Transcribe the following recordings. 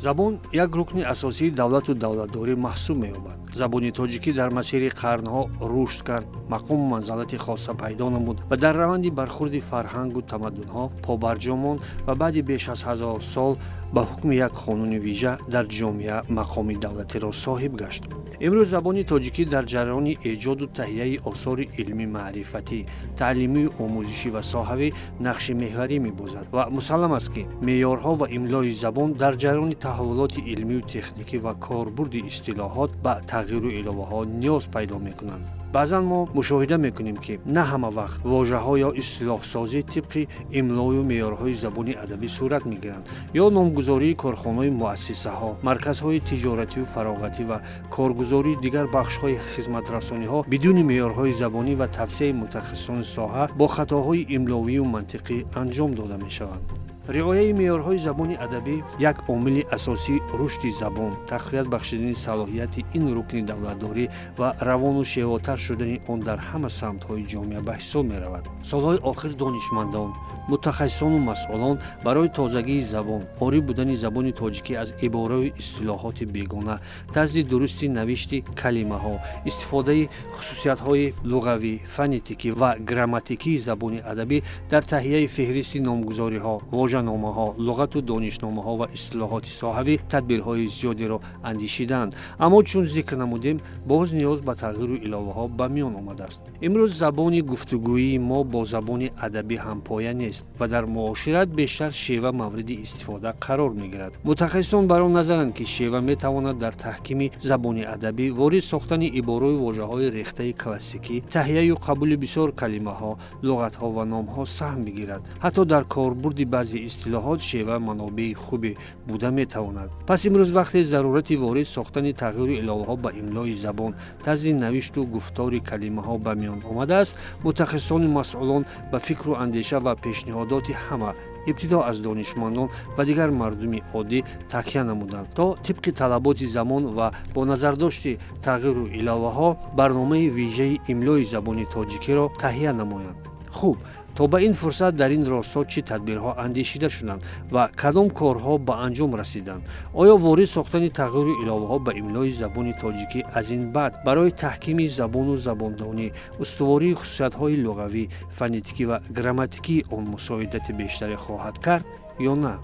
забон як рукни асосии давлату давлатдорӣ маҳсуб меёбад. забони тоҷикӣ дар масири қарнҳо рушд кард, мақому манзалати хоса пайдо намуд ва дар раванди бархурди фарҳангу тамаддунҳо побарҷом монд ва баъди беш аз 1000 сол ба ҳукми як қонуни вижа дар ҷомеа мақоми давлатиро соҳиб гашт. имрӯз забони тоҷикӣ дар ҷараёни эҷоду таҳияи осори илмӣ маърифатӣ, таълимию омӯзишӣ ва соҳавӣ нақши меҳварӣ мебозад ва мусаллам аст ки меъёрҳо ва имлои забон дар ҷараёни таҳаввулоти илмию техникӣ ва корбурди истилоҳот ба тағйиру иловаҳо ниёз пайдо мекунанд. баъзан мо мушоҳида мекунем ки на ҳама вақт воҷаҳо ё истилоҳсозӣ тибқи имлою меъёрҳои забони адабӣ сурат мегиранд ё номгузории корхонаҳои муассисаҳо, марказҳои тиҷоратию фароғатӣ ва коргузории дигар бахшҳои хизматрасониҳо бидуни меъёрҳои забонӣ ва тавсеяи мутахассисони соҳа бо хатоҳои имловию мантиқӣ анҷом дода мешаванд. риояи меъёрҳои забони адабӣ як омили асосии рушди забон, тақвият бахшидани салоҳияти ин рукни давлатдорӣ ва равону шевотар шудани он дар ҳама самтҳои ҷомеа ба ҳисоб меравад. солҳои охир донишмандон, мутахассисону масъулон барои тозагии забон, орӣ будани забони тоҷикӣ аз ибораю истилоҳоти бегона, тарзи дурусти навишти калимаҳо, истифодаи хусусиятҳои луғавӣ, фонетикӣ ва грамматикии забони адабӣ дар таҳияи феҳристи номгузориҳо, воҷаномаҳо, луғату донишномаҳо ва истилоҳоти соҳавӣ тадбирҳои зиёдеро андешиданд. аммо чун зикр намудем, боз ниёз ба тағйиру иловаҳо ба миён омадааст. имрӯз забони гуфтугӯии мо бо забони адабӣ ҳампоя нест ва дар муошират бештар шева мавриди истифода қарор мегирад. мутахассисон бар он назаранд ки шева метавонад дар таҳкими забони адабӣ ворид сохтани иборою воҷаҳои рехтаи классикӣ, таҳияю қабули бисёр калимаҳо, луғатҳо ва номҳо саҳм бигирад. ҳатто дар корбурди баъзе истилоҳот шева манобеи хубе буда метавонад. пас имрӯз вақте зарурати ворид сохтани тағйиру иловаҳо ба имлои забон, тарзи навишту гуфтори калимаҳо ба миён омадааст, мутахассисони масъулон ба фикру андеша ва пешниҳодоти ҳама, ибтидо аз донишмандон ва дигар мардуми оддӣ такя намуданд, то тибқи талаботи замон ва бо назардошти тағйиру иловаҳо барномаи вижаи имлои забони тоҷикиро таҳия намоянд. хуб, то ба ин фурсат дар ин росто чӣ тадбирҳо андешида шуданд ва кадом корҳо ба анҷом расиданд? оё ворид сохтани тағйиру иловаҳо ба имлои забони тоҷикӣ аз ин баъд барои таҳкими забону забондонӣ, устувории хусусиятҳои луғавӣ, фонетикӣ ва грамматикии он мусоидати бештаре хоҳад кард ё на?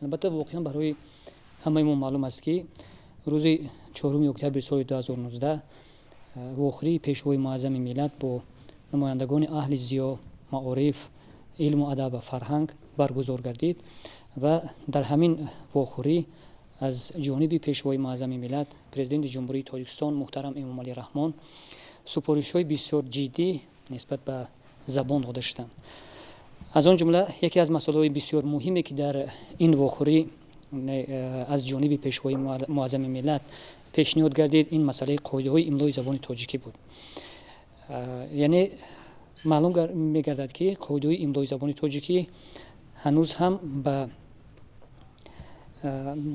البته واقعا برای همه ما معلوم است که روز 4 اکتبر سال 2019 واخری پیشوای معظم ملت با نمایندگان اهل ضیا، معارف، علم و ادب و فرهنگ برگزار گردید و در همین واخری از جانب پیشوای معظم ملت پرزیدنت جمهوری تاجیکستان محترم امام علی رحمان سپارش‌های بسیار جدی نسبت به زبان داده شدند. از آن جمله یکی از مسائل بسیار مهمی که در این واخری از جانب پیشوای معظم ملت پیشنهاد گردید این مسئله قاعده‌های املای زبان تاجیکی بود. یعنی معلوم می‌گردد که قاعده‌های املای زبان تاجیکی هنوز هم به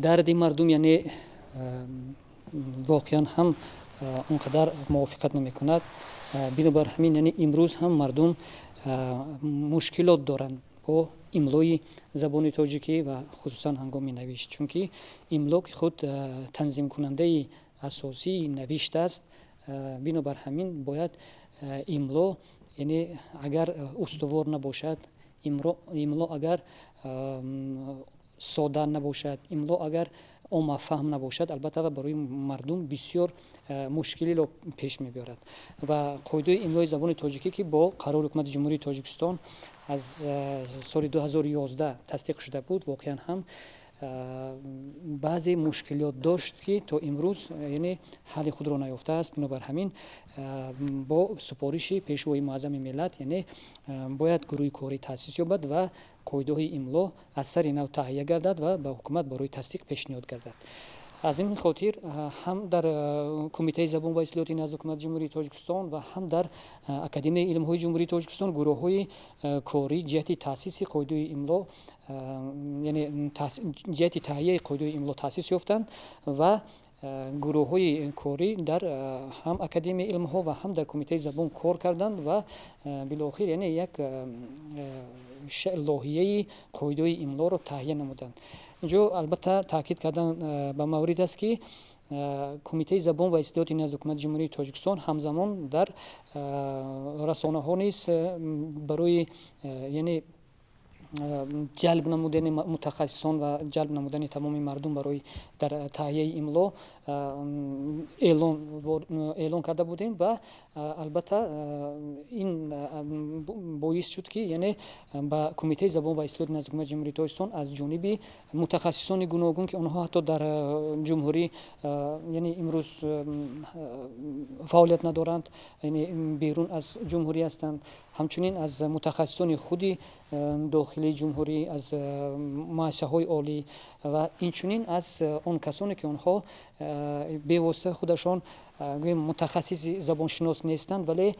درد مردم یعنی واقعا هم اونقدر موافقت نمی‌کند. بنابر همین یعنی امروز هم مردم مشکلات دارند با املای زبان تاجیکی و خصوصا هنگام نوشت، چون که املا خود تنظیم کننده اساسی نوشت است. بنابر همین باید املا یعنی اگر استوار نباشد، املا اگر ساده نباشد، املا اگر عام فهم نباشد، البته برای مردم بسیار مشکلی را پیش می‌برد و قاعده املای زبان تاجیکی که با قرار حکومت جمهوری تاجیکستان از سال 2011 تصدیق شده بود، واقعا هم بعضی مشکلات داشت که تا امروز یعنی حل خود را نیافته است. بنابر همین با سپارش پیشوای معظم ملت یعنی باید گروه کاری تأسیس یابد و قاعده های املا از سر نو تهیه گردد و به حکومت برای تصدیق پیشنهاد گردد. аз ин хотир ҳам дар кумитаи забон ва ислоҳоти наздҳукумати ҷумҳурии тоҷикистон ва ҳам дар академияи илмҳои ҷумҳурии тоҷикистон гурӯҳҳои корӣ ҷиҳати таъсиси қоидаи имло яъне ҷиҳати таҳияи қоидаи имло таъсис ёфтанд ва гурӯҳҳои корӣ дар ҳам академияи илмҳо ва ҳам дар кумитаи забон кор карданд ва билохир яъне як лоиҳаи қоидаи имлоро таҳия намуданд. инҷо албатта таъкид кардан ба маврид аст ки кумитаи забон ва ислоҳоти наздҳукумати ҷумҳурии тоҷикистон ҳамзамон дар расонаҳо низ барои яъне ҷалб намудани мутахассисон ва ҷалб намудани тамоми мардум барои дар таҳияи имло эълон карда будем ва албатта ин боис шуд ки яъне ба кумитаи забон ва ислоҳоти наздҳукумати ҷумҳурии тоҷикистон аз ҷониби мутахассисони гуногун ки онҳо ҳатто дар ҷумҳурӣ яъне имрӯз фаъолият надоранд, яъне берун аз ҷумҳурӣ ҳастанд, ҳамчунин аз мутахассисони худи дохилии ҷумҳурӣ, аз муассисаҳои олӣ ва инчунин аз он касоне ки онҳо бевоситаи худашон гӯем мутахассиси забоншинос нестанд, вале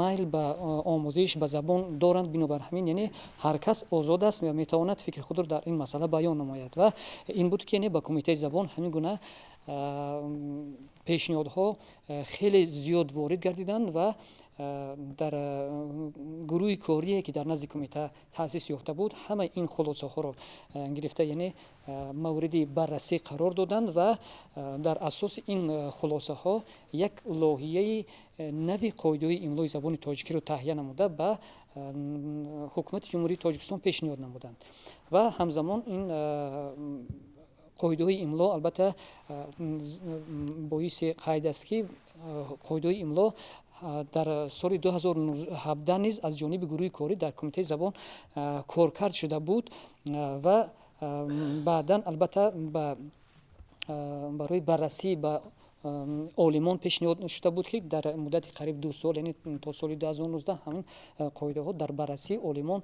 майл ба омӯзиш ба забон доранд. Бинобар ҳамин яъне ҳар кас озод аст ва метавонад фикри худро дар ин масъала баён намояд ва ин буд ки яъне ба кумитаи забон ҳамин гуна пешниҳодҳо хеле зиёд ворид гардиданд ва дар гурӯҳи корие ки дар назди кумита таъсис ёфта буд ҳамаи ин хулосаҳоро гирифта яъне мавриди баррасӣ қарор доданд ва дар асоси ин хулосаҳо як лоиҳаи нави қоидаҳои имлои забони тоҷикиро таҳия намуда ба ҳукумати ҷумҳурии тоҷикистон пешниҳод намуданд ва ҳамзамон ин қоидаҳои имло албатта боиси қайд аст ки қоидаҳои имло дар соли 2017 низ аз ҷониби гурӯҳи корӣ дар кумитаи забон коркард шуда буд ва баъдан албатта барои баррасӣ ба олимон пешниҳод шуда буд ки дар муддати қариб 2 сол яъне то соли 2019 ҳамин қоидаҳо дар баррасии олимон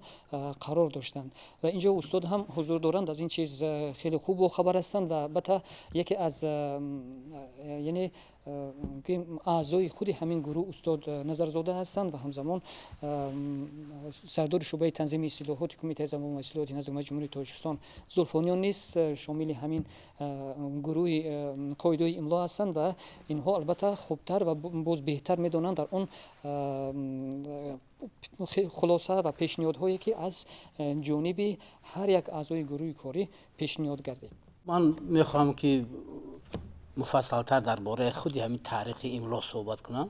қарор доштанд ва инҷо устод ҳам ҳузур доранд, аз ин чиз хеле хуб бохабар ҳастанд ва албатта яке аз яъне аъзои худи ҳамин гурӯҳ устод Назарзода ҳастанд ва ҳамзамон сардори шӯъбаи танзими ислоҳоти кумитаи забон ва ислоҳоти наздҳукумати ҷумҳурии тоҷикистон Зулфониён низ шомили ҳамин гурӯҳи қоидаҳои имло ҳастанд ва инҳо албатта хубтар ва боз беҳтар медонанд дар он хулоса ва пешниҳодҳое ки аз ҷониби ҳар як аъзои гурӯҳи корӣ пешниҳод гардид. ман мехоҳам ки муфассалтар дар бораи худи ҳамин таърихи имло суҳбат кунам,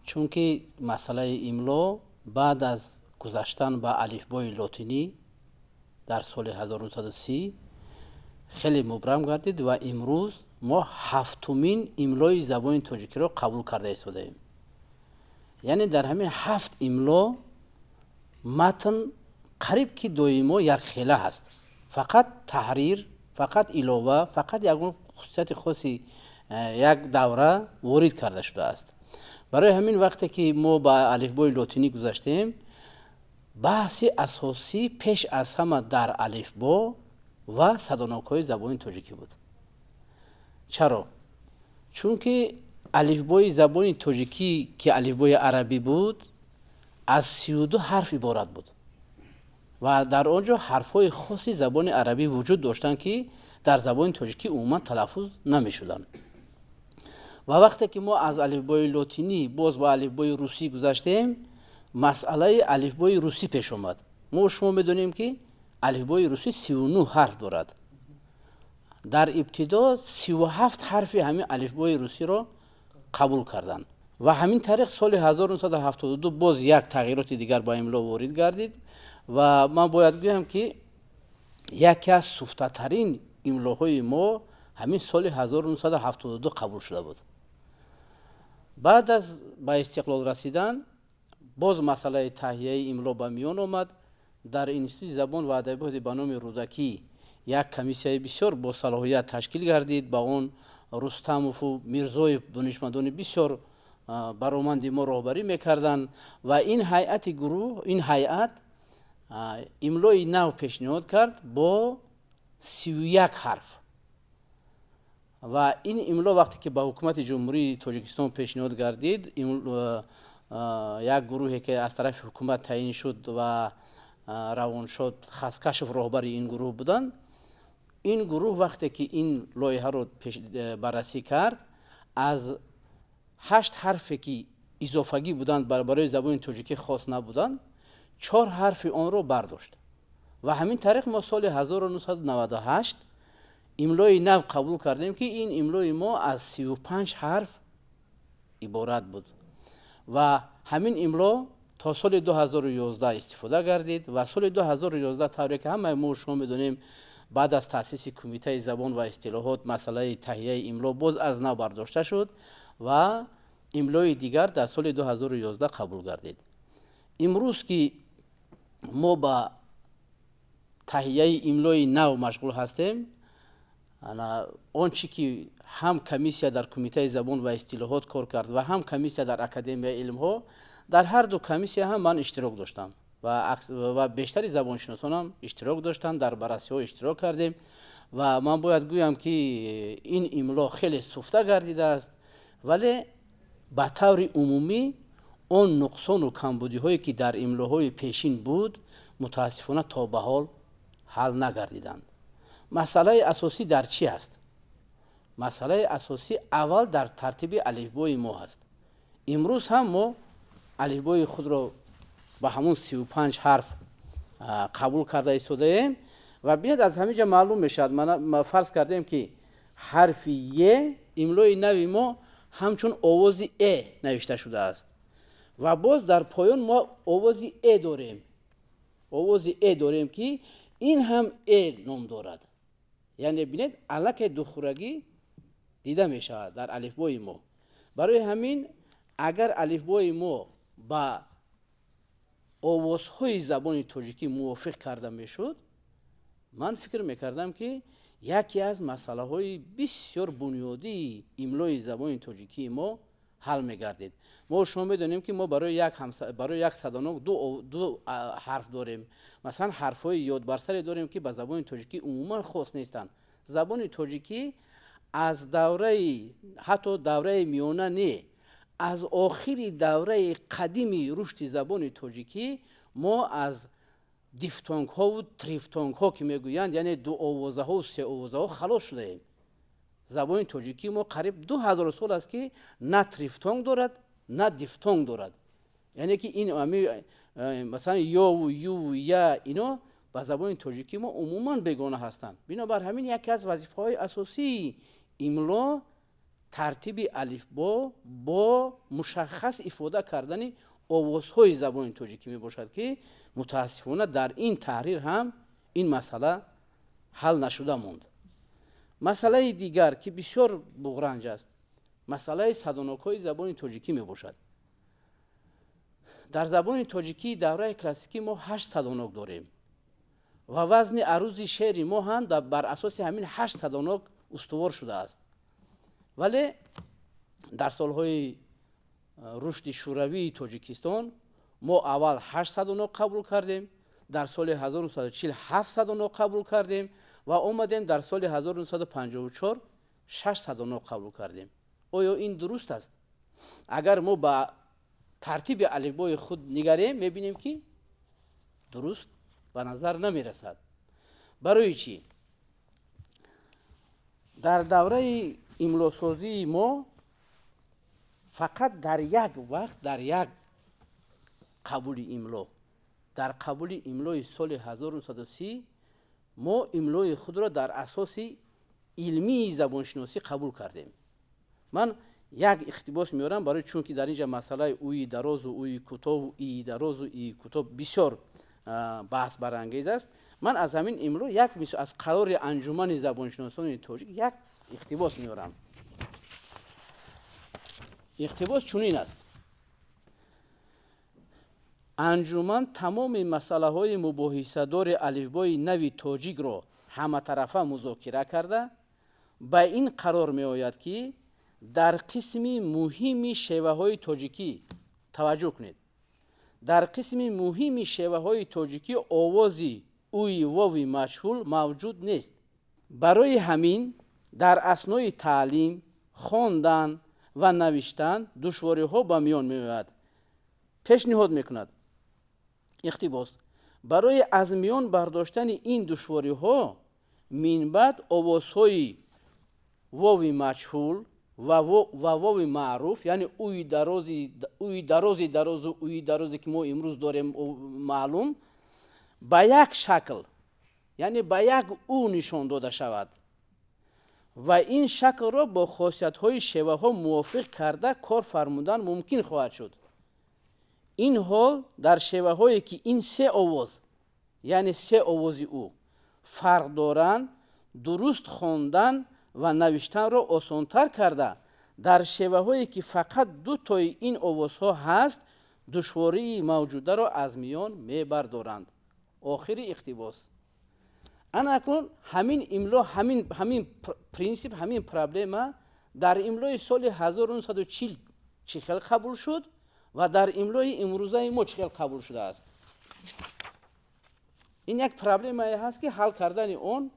чунки масъалаи имло баъд аз гузаштан ба алифбои лотинӣ дар соли 1930 хеле мубрам гардид ва имрӯз мо 7-умин имлои забони тоҷикиро қабул карда истодаем. яъне дар ҳамин 7 имло матн қариб ки доимо якхела ҳаст, фақат таҳрир, фақат илова, фақат ягон хусусияти хоси як давра ворид карда шудааст. барои ҳамин вақте ки мо ба алифбои лотинӣ гузаштем, баҳси асосӣ пеш аз ҳама дар алифбо ва садонокҳои забони тоҷикӣ буд. чаро? чунки алифбои забони тоҷикӣ ки алифбои арабӣ буд аз 32 ҳарф иборат буд ва дар он ҷо ҳарфҳои хоси забони арабӣ вуҷуд доштанд ки дар забони тоҷикӣ умуман талаффуз намешуданд. ва вақте ки мо аз алифбои лотинӣ боз ба алифбои русӣ гузаштем, масъалаи алифбои русӣ пеш омад. мо шумо медонем ки алифбои русӣ 39 ҳарф дорад. дар ибтидо 37 ҳарфи ҳамин алифбои русиро қабул карданд ва ҳамин тариқ соли 1972 боз як тағйироти дигар ба имло ворид гардид ва ман бояд гӯям ки яке аз суфтатарин имлоҳои мо ҳамин соли 1972 қабул шуда буд. баъд аз ба истиқлол расидан боз масъалаи таҳияи имло ба миён омад. дар институти забон ва адабиёти ба номи Рудакӣ як комиссияи бисёр бо салоҳият ташкил гардид. ба он Рустамову Мирзоев донишмандони бисёр бароманди мо роҳбарӣ мекарданд ва ин ҳайати гурӯҳ, ин ҳайат имлои нав пешниҳод кард бо 31 ҳарф. و این املا وقتی که به حکومت جمهوری تاجیکستان پیشنهاد گردید، یک گروهی که از طرف حکومت تعیین شد و روان شد، خسکشف راهبر این گروه بودند. این گروه وقتی که این لایحه رو بررسی کرد، از 8 حرفی که اضافگی بودند برای زبان تاجیکی خاص نبودند، 4 حرف آن رو برداشت و همین طریق ما سال 1998 املای نو قبول کردیم که این املای ما از 35 حرف عبارت بود و همین املا تا سال 2011 استفاده گردید و سال 2011 طوری که همه ما شما میدونیم بعد از تأسیس کمیته زبان و اصطلاحات مسئله تهیه املا باز از نو برداشته شد و املای دیگر در سال 2011 قبول گردید. امروز که ما با تهیه املای نو مشغول هستیم، آنچه که هم کمیسیا در کمیته زبان و اصطلاحات کار کرد و هم کمیسیا در اکادمی علم ها، در هر دو کمیسیا هم من اشتراک داشتم و بیشتری زبانشناسان هم اشتراک داشتن، در بررسی ها اشتراک کردیم و من باید گویم که این املا خیلی سفته گردیده است، ولی به طور عمومی اون نقصان و کمبودی هایی که در املاهای پیشین بود متاسفانه تا به حال حل نگردیدند. مسئله اساسی در چی است؟ مسئله اساسی اول در ترتیب الفبای ما است. امروز هم ما الفبای خود را با همون 35 حرف قبول کرده ایستاده ایم و بیاد از همینجا معلوم میشد. ما فرض کردیم که حرف ی املای نوی ما همچون آواز ا نوشته شده است و باز در پایان ما آواز ا داریم. آواز ا داریم که این هم ا نام دارد. یعنی بینید الک دخورگی دیده می شود در الفبای ما. برای همین اگر الفبای ما با آوازهای زبان تاجیکی موافق کرده می شد، من فکر می کردم که یکی از مسئله های بسیار بنیادی املای زبان تاجیکی ما حل می گردید. ما شما می دانیم که ما برای یک صدانک دو حرف داریم. مثلا حرف های یادبرسری داریم که به زبان تاجیکی عموما خاص نیستند. زبان تاجیکی از دوره حتی دوره میانه نه، از آخری دوره قدیمی رشد زبان تاجیکی ما از دیفتونگ ها و تریفتونگ ها که میگویند، یعنی دو آوازه ها و سه آوازه ها خلاص شده ایم. زبان تاجیکی ما قریب 2000 سال است که نه تریفتونگ دارد نه دیفتونگ دارد. یعنی که این مثلا یا و یو و یا اینا با زبان تاجیکی ما عموما بیگانه هستند. بنابر همین یکی از وظیفه های اساسی املا ترتیب الفبا با مشخص افاده کردن آوازهای زبان تاجیکی می باشد که متاسفانه در این تحریر هم این مسئله حل نشده موند. مسئله دیگر که بسیار بغرنج است، مسئله صدانک های زبان تاجیکی می باشد. در زبان تاجیکی دوره کلاسیکی ما 8 صدانک داریم و وزن عروض شعر ما هم بر اساس همین 8 صدانک استوار شده است. ولی در سالهای رشد شوروی تاجیکستان ما اول 8 صدانک قبول کردیم، در سال 1940 7 صدانک قبول کردیم و آمدیم در سال 1954 6 صدانک قبول کردیم. آیا این درست است؟ اگر ما با ترتیب الفبای خود نگریم میبینیم که درست به نظر نمی رسد. برای چی؟ در دوره املاسازی ما فقط در یک وقت در یک قبول املا، در قبول املای سال 1930 ما املای خود را در اساس علمی زبانشناسی قبول کردیم. من یک اقتباس میارم برای چون که در اینجا مسئله اوی دراز و اوی کوتاه و ای دراز و ای کوتاه بسیار بحث برانگیز است. من از همین املا یک از قرار انجمن زبانشناسان تاجیک یک اقتباس میارم. اقتباس چنین است: انجمن تمام مسئله های مباحثه دار الفبای نوی تاجیک را همه طرفه مذاکره کرده به این قرار می آید که در قسم مهمی شیوه های تاجیکی توجه کنید، در قسم مهمی شیوه های تاجیکی آوازی اوی واوی مجهول موجود نیست. برای همین дар аснои таълим, хондан ва навиштан душвориҳо ба миён меояд. пешниҳод мекунад иқтибос барои аз миён бардоштани ин душвориҳо минбаъд овозҳои вови маҷҳул ва вови маъруф, яъне уи дарози дарозу уи дарозе ки мо имрӯз дорем маълум, ба як шакл, яъне ба як ӯ нишон дода шавад ва ин шаклро бо хосиятҳои шеваҳо мувофиқ карда кор фармудан мумкин хоҳад шуд. ин ҳол дар шеваҳое ки ин се овоз, яъне се овози ӯ фарқ доранд, дуруст хондан ва навиштанро осонтар карда, дар шеваҳое ки фақат дутои ин овозҳо ҳаст, душвории мавҷударо аз миён мебардоранд. охири иқтибос. анакун ҳамин имло, ҳамин принсип, ҳамин проблема дар имлои соли 1940 чӣ хел қабул шуд ва дар имлои имрӯзаи мо чӣ хел қабул шудааст. ин як проблемае ҳаст ки ҳал кардани он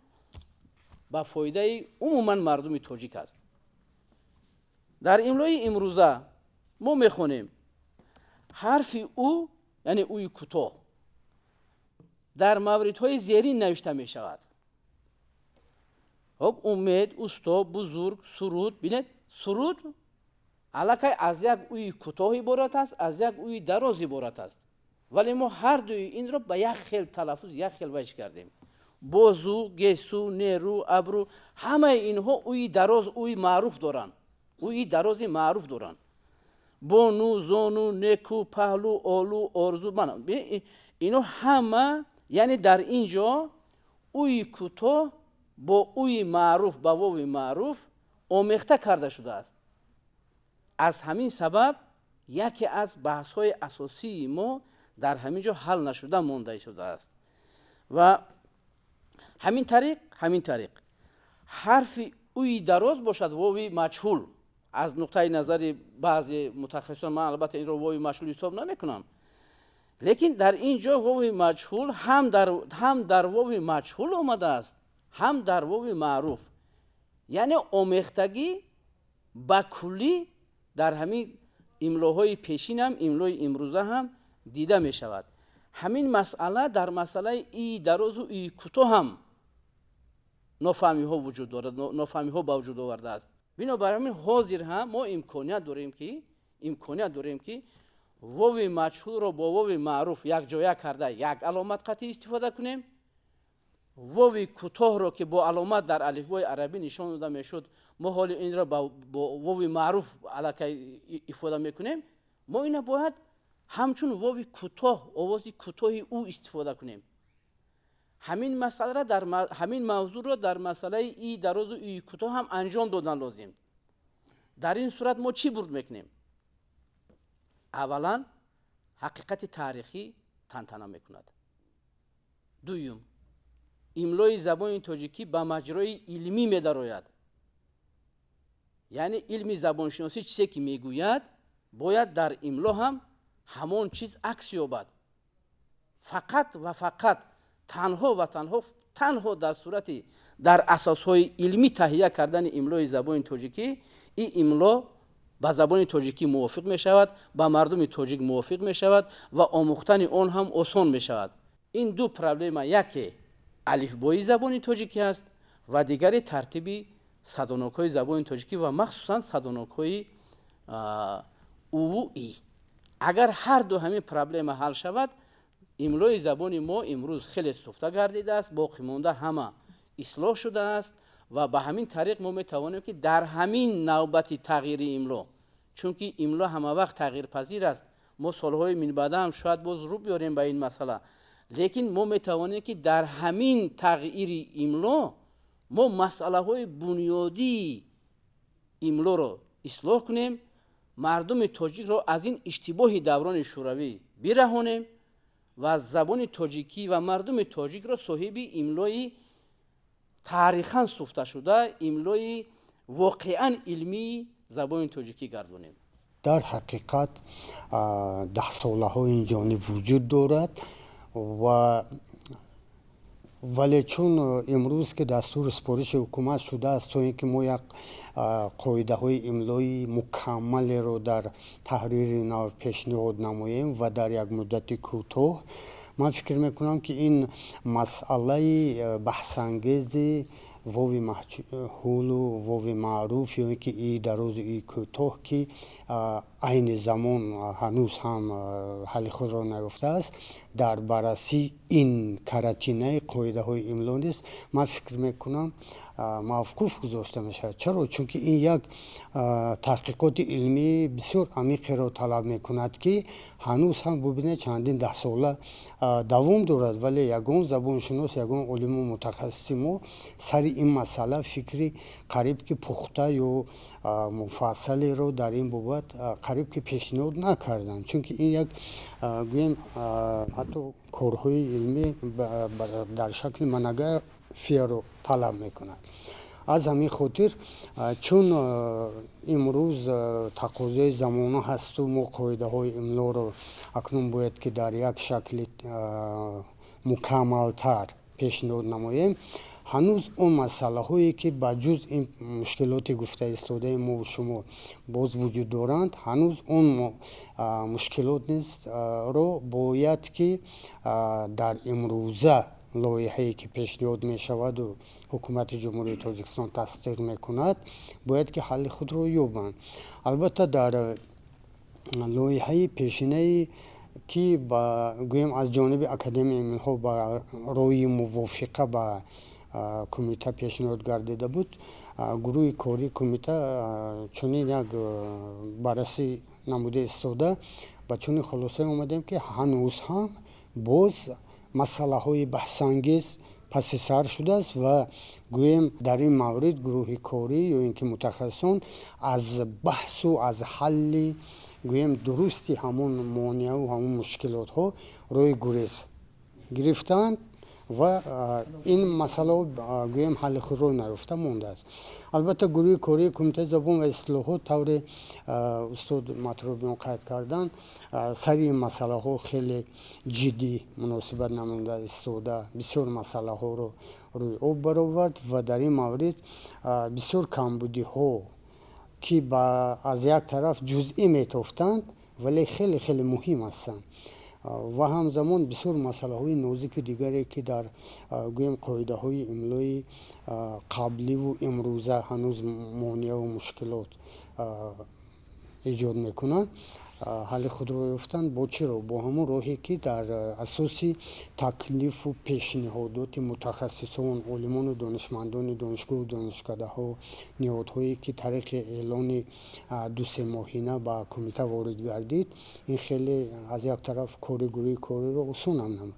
ба фоидаи умуман мардуми тоҷик аст. дар имлои имрӯза мо мехонем ҳарфи ӯ, яъне ӯи кӯтоҳ, дар мавридҳои зерин навишта мешавад. хоб умед, усто, бузург, суруд. бинед, суруд аллакай аз як ӯи кӯтоҳ иборат аст, аз як ӯи дароз иборат аст, вале мо ҳардуи инро ба як хел талаффуз, як хел ваҷ кардем. бозу, гесу, неру, абру, ҳамаи инҳо ӯи дароз, ӯи маъруф доранд, ӯи дарози маъруф доранд. бону, зону, неку, паҳлу, олу, орзу, ино ҳама, яъне дар ин ҷо ӯи кӯтоҳ бо ӯи маъруф, ба вови маъруф омехта карда шудааст. аз ҳамин сабаб яке аз баҳсҳои асосии мо дар ҳамин ҷо ҳал нашуда монда шудааст. ва ҳамин тариқ ҳарфи ӯи дароз бошад вови маҷҳул. аз нуқтаи назари баъзе мутахассисон, ман албатта инро вови маҷҳул ҳисоб намекунам, лекин дар ин ҷо вови маҷҳул ҳам дар вови маҷҳул омадааст, ҳам дар вови маъруф, яъне омехтагӣ ба куллӣ дар ҳамин имлоҳои пешинам, имлои имрӯза ҳам дида мешавад. ҳамин масъала дар масъалаи ии дарозу ии кӯтоҳ ҳам нофаҳмиҳо вуҷуд дорад, нофаҳмиҳо ба вуҷуд овардааст. бинобар ҳамин ҳозир ҳам мо имконият дорем ки вови маҷҳулро бо вови маъруф якҷоя карда як аломат қатъӣ истифода кунем, вови кӯтоҳро ки бо аломат дар алифбои арабӣ нишон дода мешуд, мо ҳоли инро бо вови маъруф аллакай ифода мекунем, мо ина бояд ҳамчун вови кӯтоҳ, овози кӯтоҳи ӯ истифода кунем. ҳамин мавзӯъро дар масъалаи ии дарозу ии кӯтоҳ ҳам анҷом додан лозим. дар ин сурат мо чӣ бурд мекунем? аввалан ҳақиқати таърихӣ тантана мекунад. дуюм, имлои забони тоҷикӣ ба маҷрои илмӣ медарояд. яъне илми забоншиносӣ чизе ки мегӯяд, бояд дар имло ҳам ҳамон чиз акс ёбад. фақат ва фақат танҳо дар сурати дар асосҳои илмӣ таҳия кардани имлои забони тоҷикӣ, ин имло ба забони тоҷикӣ мувофиқ мешавад, ба мардуми тоҷик мувофиқ мешавад ва омӯхтани он ҳам осон мешавад. ин ду проблема, яке алифбои забони тоҷикӣ аст ва дигаре тартиби садонокҳои забони тоҷикӣ ва махсусан садонокҳои уву и. агар ҳарду ҳамин проблема ҳал шавад, имлои забони мо имрӯз хеле суфта гардидааст, боқимонда ҳама ислоҳ шудааст ва ба ҳамин тариқ мо метавонем ки дар ҳамин навбати тағйири имло, чунки имло ҳамавақт тағйирпазир аст, мо солҳои минбаъда ҳам шояд боз рӯ биёрем ба ин масъала, лекин мо метавонем ки дар ҳамин тағйири имло мо масъалаҳои бунёдии имлоро ислоҳ кунем, мардуми тоҷикро аз ин иштибоҳи даврони шӯравӣ бираҳонем ва забони тоҷикӣ ва мардуми тоҷикро соҳиби имлои таърихан суфташуда, имлои воқеан илмии забони тоҷикӣ гардонем. дар ҳақиқат даҳсолаҳо ин ҷониб вуҷуд дорад ва вале чун имрӯз ки дастури супориши ҳукумат шудааст то ин ки мо як қоидаҳои имлои мукаммалеро дар таҳрири нав пешниҳод намоем ва дар як муддати кӯтоҳ, ман фикр мекунам ки ин масъалаи баҳсангези вови маҷҳулу вови маъруф ё ин ки и дарозу и кӯтоҳ ки айни замон ҳанӯз ҳам ҳалли худро наёфтааст, дар баррасии ин каратинаи қоидаҳои имло низ ман фикр мекунам мавқуф гузошта мешавад. Чаро? Чунки ин як таҳқиқоти илмии бисёр амиқеро талаб мекунад ки ҳанӯз ҳам бубинед чандин даҳсола давом дорад, вале ягон забоншинос, ягон олиму мутахассиси мо сари ин масъала фикри қариб ки пухта ё муфассалеро дар ин бобат қариб ки пешниҳод накарданд. Чунки ин як гӯем ҳатто корҳои илмӣ дар шакли монографияро талаб мекунад. Аз ҳамин хотир чун имрӯз тақозои замона ҳасту мо қоидаҳои имлоро акнун бояд ки дар як шакли мукаммалтар пешниҳод намоем, ҳанӯз он масъалаҳое ки ба ҷуз ин мушкилоти гуфта истодаи мо шумо боз вуҷуд доранд, ҳанӯз он мушкилот низро бояд ки дар имрӯза лоиҳае ки пешниҳод мешаваду ҳукумати ҷумҳурии Тоҷикистон тасдиқ мекунад, бояд ки ҳалли худро ёбанд. Албатта дар лоиҳаи пешинае ки гӯем аз ҷониби Академияи Илмҳо ба роҳи мувофиқа ба кумита пешниҳод гардида буд, гурӯҳи кори кумита чунин як баррасӣ намуда истода ба чунин хулосае омадем ки ҳанӯз ҳам боз масъалаҳои баҳсангез паси сар шудааст ва гӯем дар ин маврид гурӯҳи корӣ ё ин ки мутахассисон аз баҳсу аз ҳалли гӯем дурусти ҳамон монеаву ҳамон мушкилотҳо роҳи гурез гирифтаанд ва ин масъалаҳо гӯем ҳалли худро наёфта мондааст. Албатта гурӯҳи кории кумитаи забон ва ислоҳот тавре устод матрубиён қайд карданд, сари ин масъалаҳо хеле ҷиддӣ муносибат намуда истода бисёр масъалаҳоро рӯи об баровард ва дар ин маврид бисёр камбудиҳо ки аз як тараф ҷузъӣ метофтанд вале хеле хеле муҳим ҳастанд ва ҳамзамон бисёр масъалаҳои нозики дигаре ки дар гӯем қоидаҳои имлои қабливу имрӯза ҳанӯз монеаву мушкилот эҷод мекунанд, ҳалли худро ёфтанд бо чиро бо ҳамон роҳе ки дар асоси таклифу пешниҳодоти мутахассисон, олимону донишмандони донишгоҳу донишкадаҳо, ниҳодҳое ки тариқи эълони 2-3 моҳина ба кумита ворид гардид, ин хеле аз як тараф кори гурӯҳи кориро осон ҳам намуд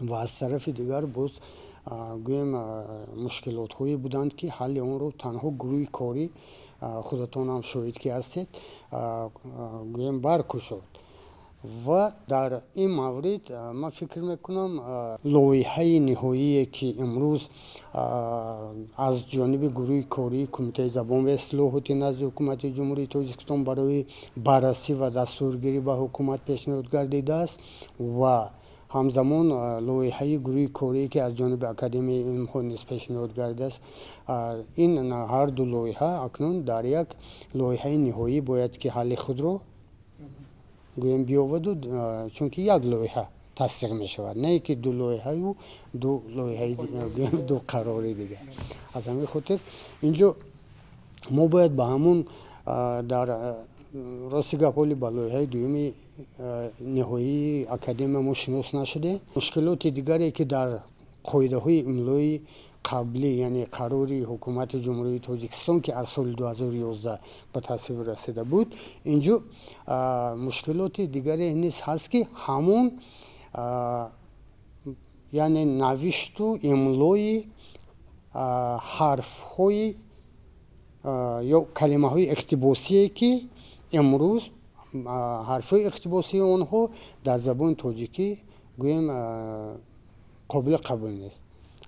ва аз тарафи дигар боз гӯем мушкилотҳое буданд ки ҳалли онро танҳо гурӯҳи корӣ худатон ҳам шоҳид ки ҳастед гӯем баркушод. ва дар ин маврид ман фикр мекунам лоиҳаи ниҳоие ки имрӯз аз ҷониби гурӯҳи кории кумитаи забон ва ислоҳоти назди ҳукумати ҷумҳурии Тоҷикистон барои баррасӣ ва дастургирӣ ба ҳукумат пешниҳод гардидааст ва ҳамзамон лоиҳаи гурӯҳи корие ки аз ҷониби Академияи Илмҳо низ пешниҳод гардидааст, ин ҳарду лоиҳа акнун дар як лоиҳаи ниҳоӣ бояд ки ҳалли худро гӯем биёваду чунки як лоиҳа тасдиқ мешавад, не ки ду лоиҳаю ду лоиҳаи ду қарори дигар. Аз ҳамин хотир инҷо мо бояд ба ҳамон дар рости гап ҳоли ба лоиҳаи дуюми ниҳоии академия мо шинос нашудем. Мушкилоти дигаре ки дар қоидаҳои имлои қаблӣ, яъне қарори ҳукумати ҷумҳурии Тоҷикистон ки аз соли 2011 ба тасвиб расида буд, инҷо мушкилоти дигаре низ ҳаст ки ҳамон яъне навишту имлои ҳарфҳои ё калимаҳои иқтибосие ки имрӯз ҳарфҳои иқтибосии онҳо дар забони тоҷикӣ гӯем қобили қабул нест.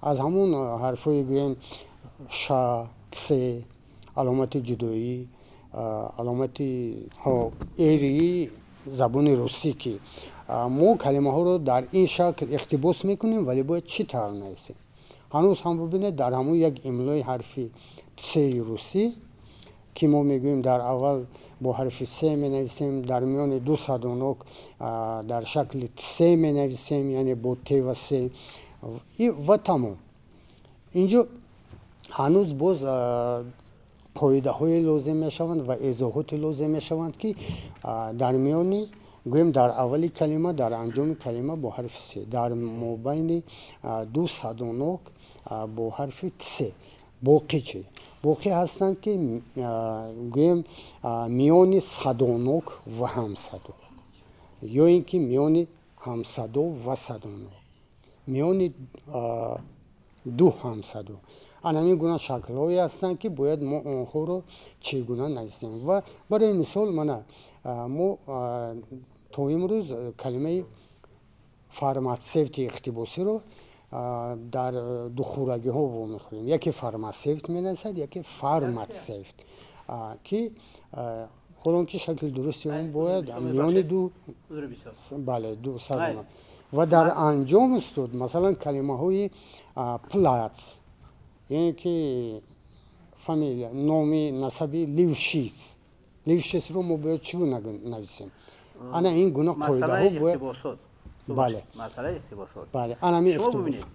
аз ҳамон ҳарфҳои гӯем ша, се, аломати мо калимаҳоро дар ин шакл иқтибос мекунем вале бояд чӣ тавр нависем. ҳанӯз ҳам бубинед дар ҳамон як имлои ҳарфи цеи русӣ ки мо мегӯем дар аввал бо ҳарфи се менависем, дар миёни ду садонок дар шакли се менависем, яъне бо те ва се ва тамом. инҷо ҳанӯз боз қоидаҳое лозим мешаванд ва изоҳоте лозим мешаванд ки дар миёни гӯем дар аввали калима, дар анҷоми калима бо ҳарфи се, дар мобайни ду садонок бо ҳарфи се. боқӣ чӣ? боқӣ ҳастанд ки гӯем миёни садонок ва ҳамсадо, ё ин ки миёни ҳамсадо ва садонок, миёни ду ҳамсадо. анҳамин гуна шаклҳое ҳастанд ки бояд мо онҳоро чӣ гуна нависем. ва барои мисол мана мо то имрӯз калимаи фарматсевти иқтибосиро дар духӯрагиҳо вомехӯрем. яке фармасевт менависад, яке фарматсевт, ки ҳолон ки шакли дурусти он бояд миёни ду садона. ва дар анҷом устод масалан калимаҳои плац, яъне ки фамилия, номи насаби лившиц, лившицро мо бояд чӣ гуна нависем. ана ин гуна қоидаҳо бояд. бале масъалаи иқтибосот. бале анами шумо бибинед,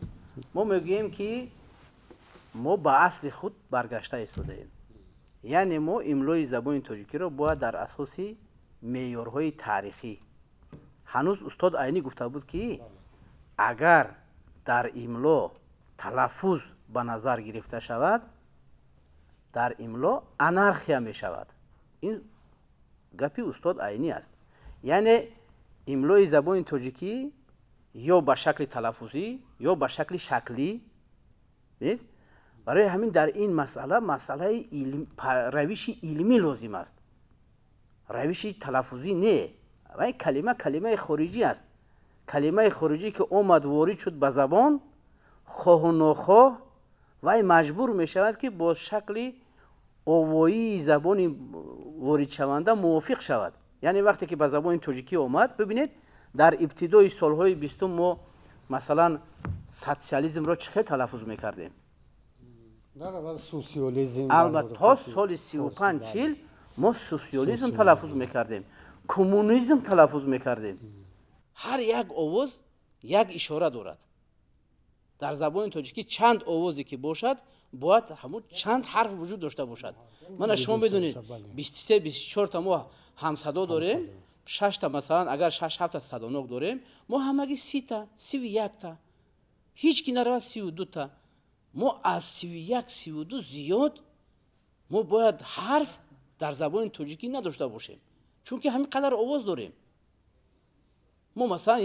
мо мегӯем ки мо ба асли худ баргашта истодаем. яъне мо имлои забони тоҷикиро бояд дар асоси меъёрҳои таърихӣ. ҳанӯз устод айнӣ гуфта буд ки агар дар имло талаффуз ба назар гирифта шавад, дар имло анархия мешавад. ин гапи устод айнӣ аст. яъне имлои забони тоҷикӣ ё ба шакли талаффузӣ ё ба шакли шаклӣ. барои ҳамин дар ин масъалаи равиши илмӣ лозим аст, равиши талаффузӣ не. вай калимаи хориҷӣ аст. калимаи хориҷӣ ки омад ворид шуд ба забон, хоҳу нохоҳ вай маҷбур мешавад ки бо шакли овоии забони воридшаванда мувофиқ шавад. яъне вақте ки ба забони тоҷикӣ омад, бибинед дар ибтидои солҳои 20 мо масалан социализмро чӣ хел талаффуз мекардем. албатта то соли 35-40 мо социализм талаффуз мекардем, коммунизм талаффуз мекардем. ҳар як овоз як ишора дорад. дар забони тоҷикӣ чанд овозе ки бошад бояд ҳамун чанд ҳарф вуҷуд дошта бошад. мана шумо бидонед 23-24 та мо ҳамсадо дорем, 6 та масалан агар 6-7 та садонок дорем, мо ҳамаги 30 та 31 та, ҳеҷ ки наравад 32 та. мо аз 31-32 зиёд мо бояд ҳарф дар забони тоҷикӣ надошта бошем, чунки ҳамин қадар овоз дорем. мо масалан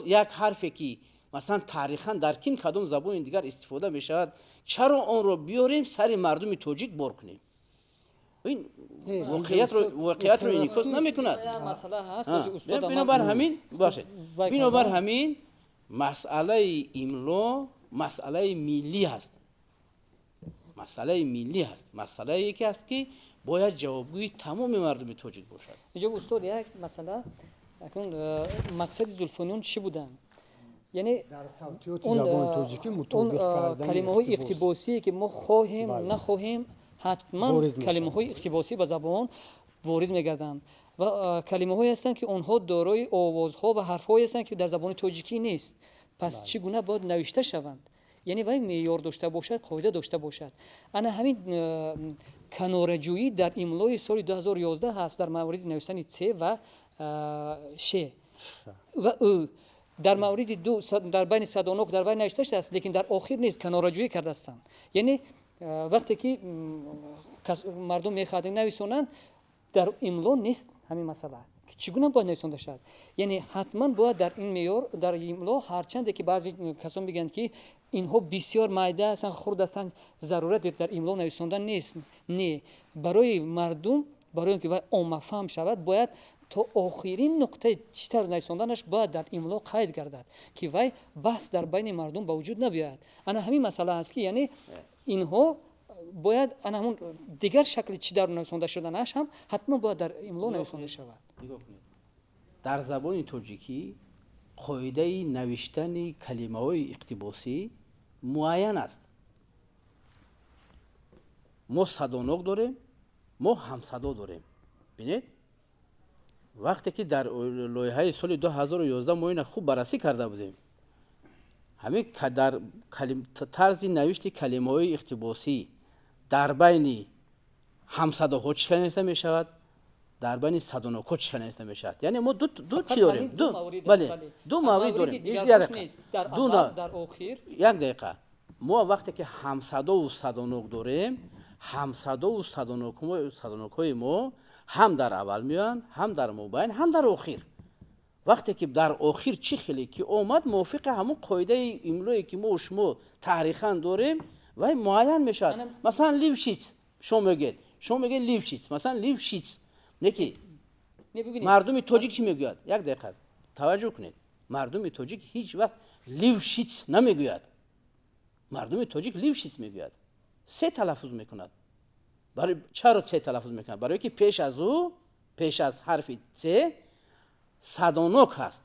як ҳарфе ки масалан таърихан дар кадом забони дигар истифода мешавад, чаро онро биёрем сари мардуми тоҷик бор кунем. ин воқеиятро инъикос намекунад. бинобар ҳамин масъалаи имло масъалаи миллӣ аст. масъалаи миллӣ аст. масъалае ки аст ки бояд ҷавобгӯи тамоми мардуми тоҷик бошад. иҷоб устод як масъала акун мақсади зулфониён чӣ буданд? яъне он калимаҳои иқтибосие ки мо хоҳем нахоҳем ҳатман калимаҳои иқтибосӣ ба забон ворид мегарданд ва калимаҳое ҳастанд ки онҳо дорои овозҳо ва ҳарфҳое ҳастанд ки дар забони тоҷикӣ нест. пас чӣ гуна бояд навишта шаванд? яъне вай меъёр дошта бошад, қоида дошта бошад. ана ҳамин канораҷӯӣ дар имлои соли 2011 ҳаст дар мавриди навистани ц ва ше ва ӯ дар мавриди дар байни садонок дар вай навишта шудааст, лекин дар охир нест, канораҷӯӣ кардаастанд. яъне вақте ки мардум мехоҳанд нависонанд, дар имло нест ҳамин масъала ки чӣ гуна бояд нависонда шавад. яъне ҳатман бояд дар ин меъёр дар имло, ҳарчанде ки баъзе касон бигӯянд ки инҳо бисёр майда ҳастанд, хурд ҳастанд, зарурат дар имло нависондан нест. не, барои мардум, барои он ки вай оммафаҳм шавад, бояд то охирин нуқтаи чӣ тавр нависонданаш бояд дар имло қайд гардад, ки вай баҳс дар байни мардум ба вуҷуд набиёяд. ана ҳамин масъала аст ки яъне инҳо бояд ана ҳамун дигар шакли чӣ тавр нависонда шуданаш ҳам ҳатман бояд дар имло нависонда шавад. дар забони тоҷикӣ қоидаи навиштани калимаҳои иқтибосӣ муайян аст. мо садонок дорем, мо ҳамсадо дорем. бинед, вақте ки дар лоиҳаи соли 2011 мо ина хуб баррасӣ карда будем, ҳамин дар тарзи навишти калимаҳои иқтибосӣ дар байни ҳамсадоҳо чӣ хел нависта мешавад, дар байни садонокҳо чӣ хел нависта мешавад. яъне мо ду чӣ дорем, ду маврид дорем. як дақиқа, мо вақте ки ҳамсадову садонок дорем, ҳамсадову садонокҳои мо ҳам дар аввал меоянд, ҳам дар мобайн, ҳам дар охир. вақте ки дар охир чӣ хеле ки омад, мувофиқи ҳамун қоидаи имлое ки мо шумо таърихан дорем, вай муайян мешавад. масалан лившиц шумо мегӯед лившиц, масалан лившиц, не ки мардуми тоҷик чӣ мегӯяд? як дақиқа таваҷҷӯҳ кунед, мардуми тоҷик ҳеҷ вақт лившиц намегӯяд. мардуми тоҷик лившиц мегӯяд, се талаффуз мекунад. чаро се талаффуз мекунад? барое ки пеш аз ӯ, пеш аз ҳарфи се садонок ҳаст.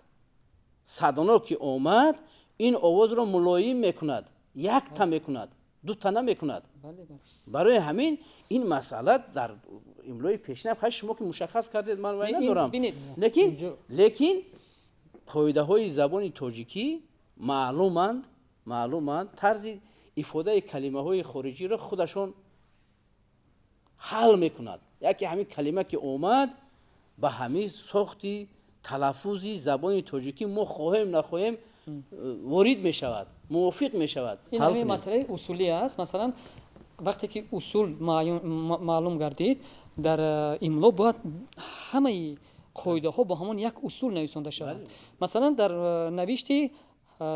садонок ки омад, ин овозро мулоим мекунад, якта мекунад, дута намекунад. барои ҳамин ин масъала дар имлои пешина хай шумо ки мушаххас кардед, ман вай надорам. лекин қоидаҳои забони тоҷикӣ маълуманд, тарзи ифодаи калимаҳои хориҷиро худашон ҳал мекунад. яке ҳамин калима ки омад ба ҳамин сохти талаффузи забони тоҷикӣ мо хоҳем нахоҳем ворид мешавад, мувофиқ мешавад. ин ҳамин масъалаи усулӣ аст. масалан вақте ки усул маълум гардид, дар имло бояд ҳамаи қоидаҳо ба ҳамон як усул нависонда шавад. масалан дар навишти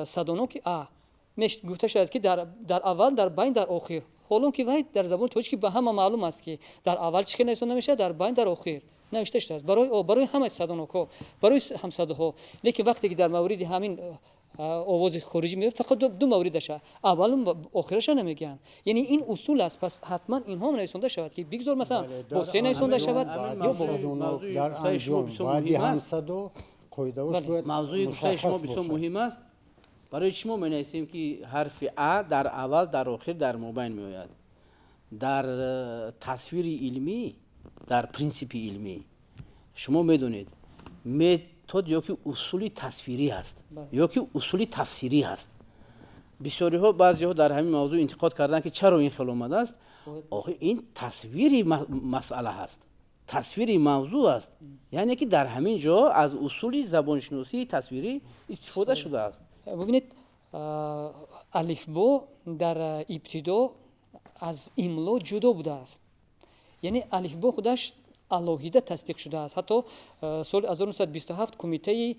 садоноки а гуфта шуд ки дар аввал, дар байн, дар охир. ҳолон ки вай дар забони тоҷикӣ ба ҳама маълум аст ки дар аввал чӣ хел нависонда мешавад, дар байн, дар охир навишта шудааст барои ҳамаи садонокҳо, барои ҳамсадоҳо. лекин вақте ки дар мавриди ҳамин овози хориҷӣ меояд, фақат ду мавридаша, аввалу охираша намегӯянд. яъне ин усул аст. пас ҳатман инҳо нависонда шавад ки бигзор масалан бо се нависонда шавад ё дар анҷом баъди ҳамсадо қоидаҳош бояд мавзӯи гуфтаи шумо бисёр муҳим аст. барои чӣ мо менависем ки ҳарфи а дар аввал, дар охир, дар мобайн меояд? дар тасвири илмӣ, дар принсипи илмӣ шумо медонед метод ёки усули тасвирӣ ҳаст, ёки усули тафсирӣ ҳаст. бисёриҳо баъзеҳо дар ҳамин мавзӯъ интиқод карданд ки чаро ин хел омадааст. охир ин тасвири масъала ҳаст, тасвири мавзӯъ аст. яъне ки дар ҳамин ҷо аз усули забоншиносии тасвирӣ истифода шудааст. бубинед, алифбо дар ибтидо аз имло ҷудо будааст. яъне алифбо худаш алоҳида тасдиқ шудааст. ҳатто соли 1927 кумитаи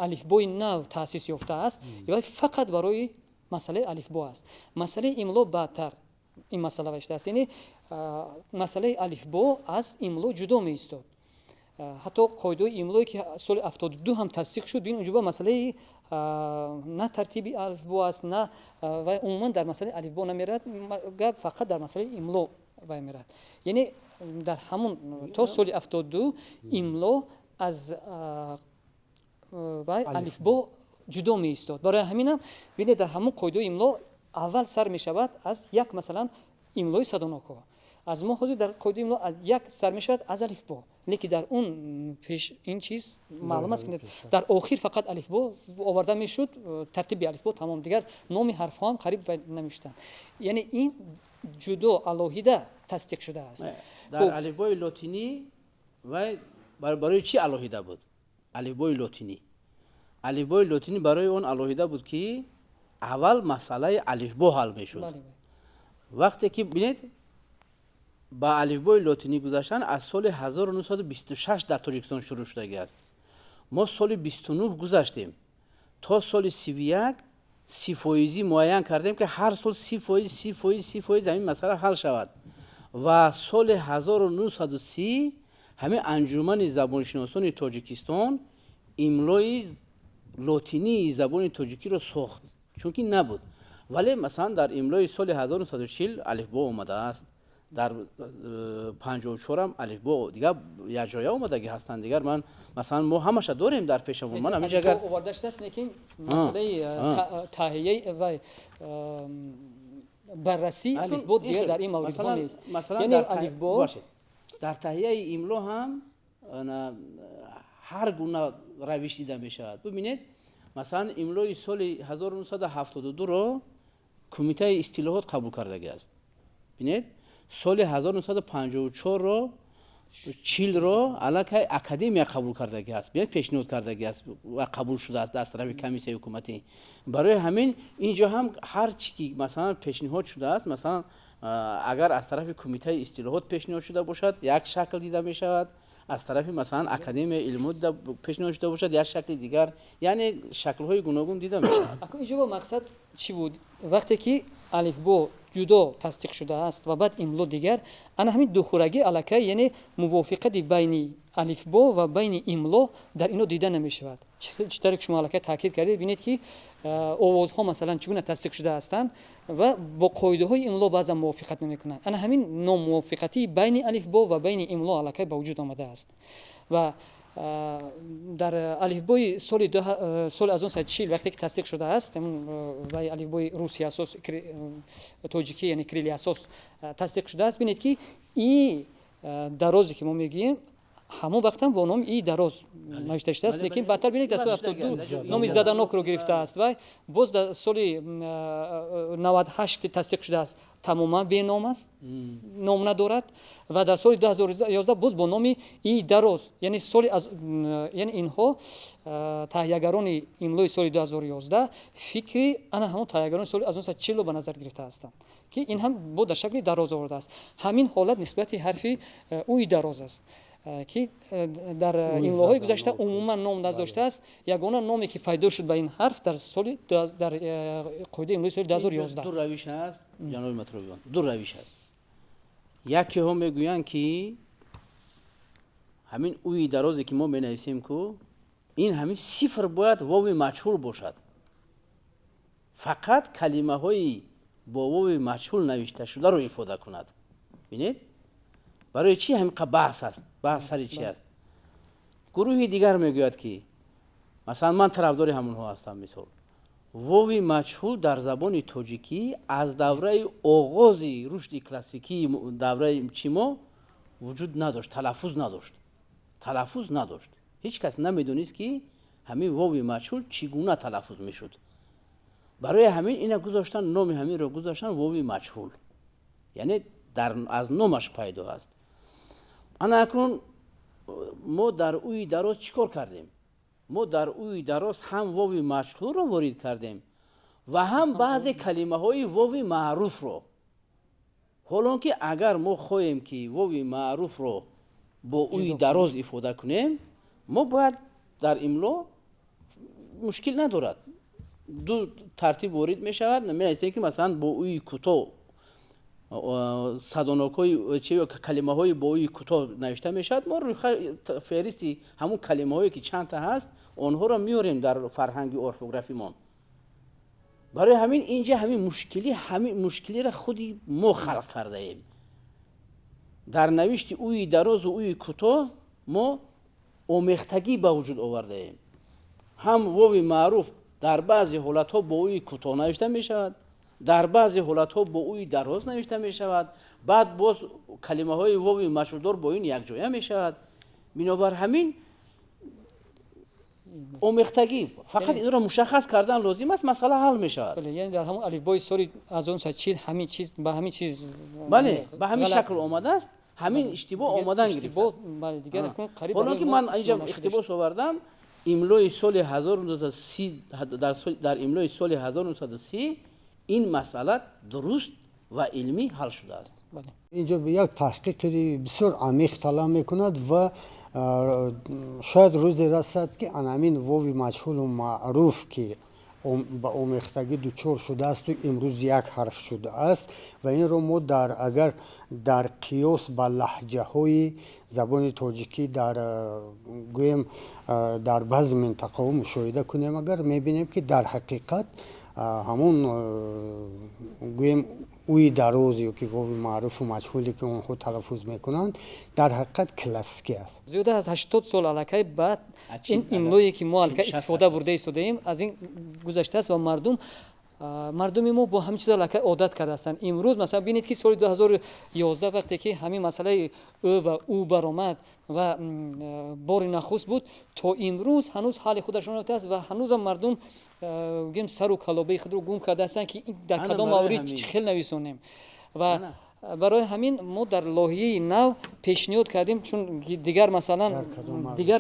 алифбои нав таъсис ёфтааст. ва фақат барои масъалаи алифбо аст. масъалаи имло баъдтар ин масъала ваштааст. яъне масъалаи алифбо аз имло ҷудо меистод. ҳатто қоидаи имлое ки соли 72 ҳам тасдиқ шуд, бин уҷуба масъалаи на тартиби алифбо аст, на вай умуман дар масъалаи алифбо намерад, гап фақат дар масъалаи имло вай мерад. яъне дар ҳамун то соли 72 имло аз вай алифбо ҷудо меистод. барои ҳаминам бинед дар ҳамун қоидаи имло аввал сар мешавад аз як масалан имлои садонокҳо. аз мо ҳозир дар қоидаи имло аз як сар мешавад аз алифбо. лекин дар он пеш ин чиз маълум аст ки дар охир фақат алифбо оварда мешуд, тартиби алифбо тамом, дигар номи ҳарфҳо ҳам қариб намештанд. яъне ин ҷудо алоҳида тасдиқ шудааст. дар алифбои лотинӣ вай барои чӣ алоҳида буд? алифбои лотинӣ барои он алоҳида буд ки аввал масъалаи алифбо ҳал мешуд. вақте ки бинед ба алифбои лотинӣ гузаштан аз соли 1926 дар тоҷикистон шурӯъ шудагиаст. мо соли 29 гузаштем, то соли 31 30% муайян кардем ки ҳар сол 30% ҳамин масъала ҳал шавад. ва соли 1930 ҳамин анҷумани забоншиносони тоҷикистон имлои лотинии забони тоҷикиро сохт, чунки набуд. вале масалан дар имлои соли 1940 алифбо омадааст, дар 54 ам алифбо дигар якҷоя омадагӣ ҳастанд. Дигар ман масалан мо ҳамаша дорем дар пешамон. Ман ҳамиҷ агар оварда шудааст, лекин масъалаи таҳияи ва баррасӣ алифбо дигар дар ин мавридҳо нест. Яъне алифбо дар таҳияи имло ҳам ҳар гуна равиш дида мешавад. бибинед масалан имлои соли 1972-ро кумитаи истилоҳот қабул кардагӣ аст. бинед соли 1954-ро чилро аллакай академия қабул кардагӣ аст, бинед пешниҳод кардагӣ аст ва қабул шудааст дастрави комиссияи ҳукуматӣ. барои ҳамин инҷо ҳам ҳар чӣ ки масалан пешниҳод шудааст, масалан агар аз тарафи кумитаи истилоҳот пешниҳод шуда бошад як шакл дида мешавад, аз тарафи масалан академияи илмот пешниҳод шуда бошад як шакли дигар, яъне шаклҳои гуногун дида мешавад. инҷо ба мақсад чӣ буд? вақте ки алифбо ҷудо тасдиқ шудааст ва баъд имло дигар, ана ҳамин духурагӣ аллакай, яъне мувофиқати байни алифбо ва байни имло дар ино дида намешавад. чӣ таре ки шумо аллакай таъкид кардед, бинед ки овозҳо масалан чӣ гуна тасдиқ шуда ҳастанд ва бо қоидаҳои имло баъзан мувофиқат намекунанд. ана ҳамин номувофиқати байни алифбо ва байни имло аллакай ба вуҷуд омадааст. ва дар алифбои соли 1940 вақте ки тасдиқ шудааст, вай алифбои руси асос тоҷикӣ, яъне кирилли асос тасдиқ шудааст, бинед ки и дарозе ки мо мегӯем ҳамон вақтам бо номи и дароз навишта шудааст, лекин баъдтар бинед дар соли 72 номи заданокро гирифтааст. вай боз дар соли 98 тасдиқ шудааст, тамоман беном аст, ном надорад. ва дар соли 2011 боз бо номи и дароз, яъне соли яъне инҳо таҳиягарони имлои соли 2011 фикри ана ҳамон таҳиягарони соли 1940 ба назар гирифта ҳастанд, ки ин ҳам бо дар шакли дароз омадааст. ҳамин ҳолат нисбати ҳарфи уи дароз аст, ки дар имлоҳои гузашта умуман ном надоштааст. ягона номе ки пайдо шуд ба ин ҳарф дар қоидаи имлои соли 2011. ду равиш аст ҷаноби матрубиён, ду равиш аст. якеҳо мегӯянд ки ҳамин уи дарозе ки мо менависем ку ин ҳамин сифр бояд вови маҷҳул бошад. фақат калимаҳои бо вови маҷҳул навишта шударо ифода кунад. бинед барои чӣ ҳамиқа баҳс аст? баҳс сари чӣ аст? гурӯҳи дигар мегӯяд ки масалан ман тарафдори ҳамонҳо ҳастам. мисол вови маҷҳул дар забони тоҷикӣ аз давраи оғози рушди классикии давраи чимо вуҷуд надошт, талаффуз надошт. ҳеҷ кас намедонист ки ҳамин вови маҷҳул чӣ гуна талаффуз мешуд. барои ҳамин ина гузоштан, номи ҳаминро гузоштан вови маҷҳул, яъне аз номаш пайдо аст. ана акнун мо дар уи дароз чӣ кор кардем? мо дар уи дароз ҳам вови маҷҳулро ворид кардем ва ҳам баъзе калимаҳои вови маъруфро. ҳолон ки агар мо хоҳем ки вови маъруфро бо уи дароз ифода кунем, мо бояд дар имло мушкил надорад, ду тартиб ворид мешавад. менависем ки масалан бо уи кӯтоҳ садонокҳои калимаҳои бо уи кӯтоҳ навишта мешавад. мо феҳристи ҳамун калимаҳое ки чандта ҳаст онҳоро меорем дар фарҳанги орфографимон. барои ҳамин инҷа ҳамин мушкилиро худи мо халқ кардаем. дар навишти уи дарозу уи кӯтоҳ мо омехтагӣ ба вуҷуд овардаем. ҳам вови маъруф дар баъзе ҳолатҳо бо уи кӯтоҳ навишта мешавад, дар баъзе ҳолатҳо бо уи дароз навишта мешавад, баъд боз калимаҳои вови маҷҳулдор бо ин якҷоя мешавад. бинобар ҳамин омехтагӣ фақат инро мушаххас кардан лозим аст, масъала ҳал мешавад. яъне дар ҳамон алифбои соли 1940 ҳамин чиз ба ҳамин чиз бале ба ҳамин шакл омадааст, ҳамин иштибоҳ омадан гирифтааст. ҳоло ки ман инҷа ихтибос овардам, имлои соли 1930 дар имлои соли 1930 ин масъала дуруст ва илмӣ ҳал шудааст. инҷо як таҳқиқи бисёр амиқ талаб мекунад ва шояд рӯзе расад ки анамин вови маҷҳулу маъруф ки ба омехтагӣ дучор шудаасту имрӯз як ҳарф шудааст ва инро мо агар дар қиёс ба лаҳҷаҳои забони тоҷикӣ гӯем дар баъзе минтақаҳо мушоҳида кунем, агар мебинем ки дар ҳақиқат ҳамон гӯем уи дароз ё ки вови маъруфу маҷҳуле ки онҳо талаффуз мекунанд дар ҳақиқат классикӣ аст. зиёда аз 80 сол аллакай баъд ин имлое ки мо аллакай истифода бурда истодаем аз ин гузаштааст ва мардуми мо бо ҳамин чиза аллакай одат кардастанд. имрӯз масалан бинед ки соли 2011 вақте ки ҳамин масъалаи ӯ ва ӯ баромад ва бори нахуст буд, то имрӯз ҳанӯз ҳалли худашон надодааст ва ҳанӯзам мардум гӯем сару калобаи худро гум кардаастанд ки дар кадом маврид чӣ хел нависонем. ва барои ҳамин мо дар лоиҳаи нав пешниҳод кардем, чун дигар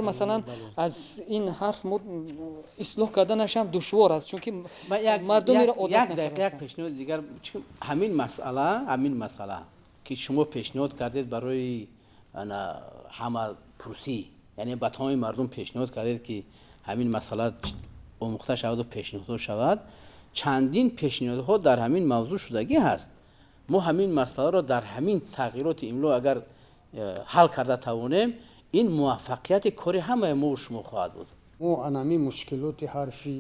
масалан аз ин ҳарф мо ислоҳ карданаш ҳам душвор аст, чунки мардумеро одат як пешниҳод дигар ҳамин масъала ки шумо пешниҳод кардед барои ҳамапурсӣ, яъне ба тамоми мардум пешниҳод кардед ки ҳамин масъала омӯхта шаваду пешниҳодҳо шавад. чандин пешниҳодҳо дар ҳамин мавзӯъ шудагӣ ҳаст. мо ҳамин масъаларо дар ҳамин тағйироти имло агар ҳал карда тавонем, ин муваффақияти кори ҳамаи мо шумо хоҳад буд. мо анами мушкилоти ҳарфи